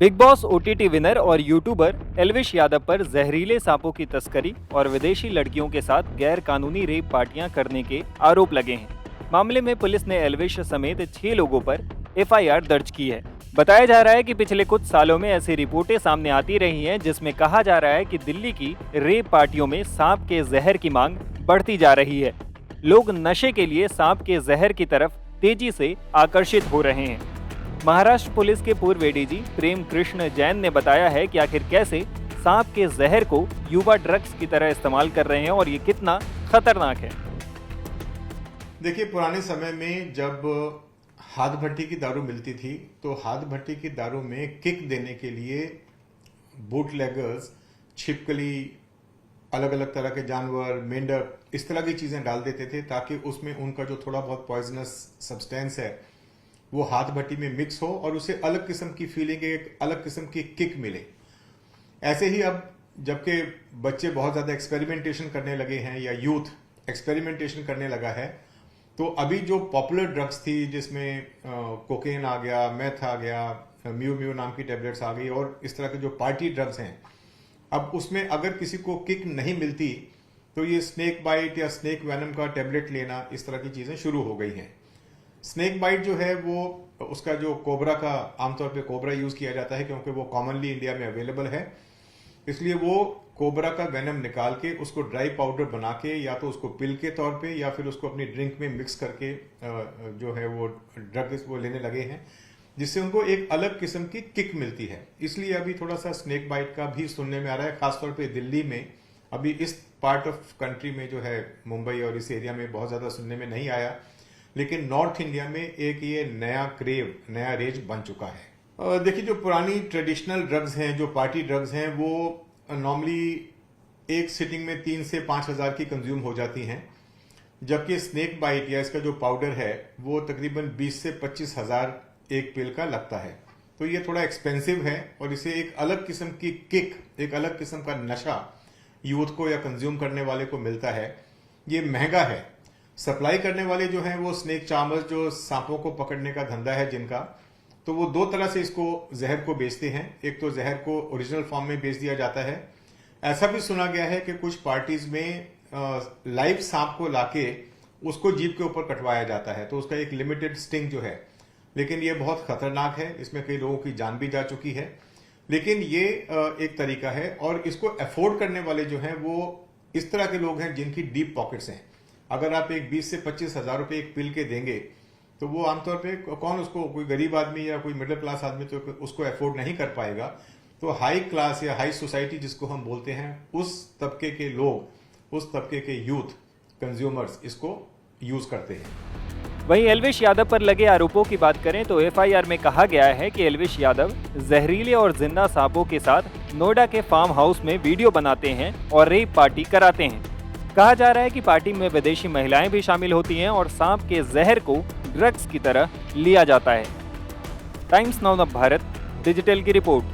Big boss OTT winner और YouTuber Elvish Yadav पर जहरीले सांपों की तस्करी और विदेशी लड़कियों के साथ गैर कानूनी रेप पार्टियां करने के आरोप लगे हैं। मामले में पुलिस ने एल्विश समेत 6 लोगों पर एफआईआर दर्ज की है। बताया जा रहा है कि पिछले कुछ सालों में ऐसी रिपोर्टें सामने आती रही हैं जिसमें कहा जा रहा है कि दिल्ली की रेप पार्टियों में सांप के जहर की मांग बढ़ती जा रही है। लोग नशे के लिए सांप के जहर की तरफ तेजी से आकर्षित हो रहे हैं। महाराष्ट्र पुलिस के पूर्व एडीजी प्रेम कृष्ण जैन ने बताया है कि आखिर कैसे सांप के जहर को युवा ड्रग्स की तरह इस्तेमाल कर रहे हैं और ये कितना खतरनाक है। देखिए, पुराने समय में जब हाथ भट्टी की दारू मिलती थी तो हाथ भट्टी की दारू में किक देने के लिए बूटलेगर्स छिपकली, अलग अलग तरह के जानवर, मेंढक, इस तरह की चीजें डाल देते थे ताकि उसमें उनका जो थोड़ा बहुत पॉइजनस सब्सटेंस है वो हाथ भट्टी में मिक्स हो और उसे अलग किस्म की फीलिंग, एक अलग किस्म की किक मिले। ऐसे ही अब जबकि बच्चे बहुत ज्यादा एक्सपेरिमेंटेशन करने लगे हैं या यूथ एक्सपेरिमेंटेशन करने लगा है, तो अभी जो पॉपुलर ड्रग्स थी जिसमें कोकेन आ गया, मेथ आ गया, म्यू म्यू नाम की टेबलेट्स आ गई और इस तरह के जो पार्टी ड्रग्स हैं, अब उसमें अगर किसी को किक नहीं मिलती तो ये स्नेक बाइट या स्नेक वेनम का टेबलेट लेना, इस तरह की चीजें शुरू हो गई हैं। स्नेक बाइट जो है वो उसका जो कोबरा का, आमतौर पे कोबरा यूज किया जाता है क्योंकि वो कॉमनली इंडिया में अवेलेबल है, इसलिए वो कोबरा का वेनम निकाल के उसको ड्राई पाउडर बना के या तो उसको पिल के तौर पे या फिर उसको अपनी ड्रिंक में मिक्स करके जो है वो ड्रग वो लेने लगे हैं, जिससे उनको एक अलग किस्म की किक मिलती है। इसलिए अभी थोड़ा सा स्नेक बाइट का भी सुनने में आ रहा है, खासतौर पे दिल्ली में। अभी इस पार्ट ऑफ कंट्री में जो है मुंबई और इस एरिया में बहुत ज्यादा सुनने में नहीं आया, लेकिन नॉर्थ इंडिया में एक ये नया क्रेव, नया रेज बन चुका है। देखिए, जो पुरानी ट्रेडिशनल ड्रग्स हैं, जो पार्टी ड्रग्स हैं, वो नॉर्मली एक सिटिंग में 3 से 5 हजार की कंज्यूम हो जाती हैं, जबकि स्नेक बाइट या इसका जो पाउडर है वो तकरीबन 20 से 25 हजार एक पिल का लगता है। तो ये थोड़ा एक्सपेंसिव है और इसे एक अलग किस्म की किक, एक अलग किस्म का नशा यूथ को या कंज्यूम करने वाले को मिलता है। ये महंगा है। सप्लाई करने वाले जो हैं वो स्नेक चार्मर्स, जो सांपों को पकड़ने का धंधा है जिनका, तो वो 2 तरह से इसको जहर को बेचते हैं। एक तो जहर को ओरिजिनल फॉर्म में बेच दिया जाता है। ऐसा भी सुना गया है कि कुछ पार्टीज में लाइव सांप को लाके उसको जीभ के ऊपर कटवाया जाता है, तो उसका एक लिमिटेड स्टिंग जो है, लेकिन ये बहुत खतरनाक है, इसमें कई लोगों की जान भी जा चुकी है। लेकिन ये एक तरीका है और इसको अफोर्ड करने वाले जो हैं वो इस तरह के लोग हैं जिनकी डीप पॉकेट्स हैं। अगर आप एक 20 से 25 हजार रुपए एक पिल के देंगे तो वो आमतौर पे कौन उसको, कोई गरीब आदमी या कोई मिडिल क्लास आदमी तो उसको अफोर्ड नहीं कर पाएगा। तो हाई क्लास या हाई सोसाइटी जिसको हम बोलते हैं, उस तबके के लोग, उस तबके के यूथ कंज्यूमर्स इसको यूज करते हैं। वहीं एल्विश यादव पर लगे आरोपों की बात करें तो एफआईआर में कहा गया है कि एल्विश यादव जहरीले और जिंदा सांपों के साथ नोएडा के फार्म हाउस में वीडियो बनाते हैं और रेप पार्टी कराते हैं। कहा जा रहा है कि पार्टी में विदेशी महिलाएं भी शामिल होती हैं और सांप के जहर को ड्रग्स की तरह लिया जाता है। टाइम्स नाउ भारत डिजिटल की रिपोर्ट।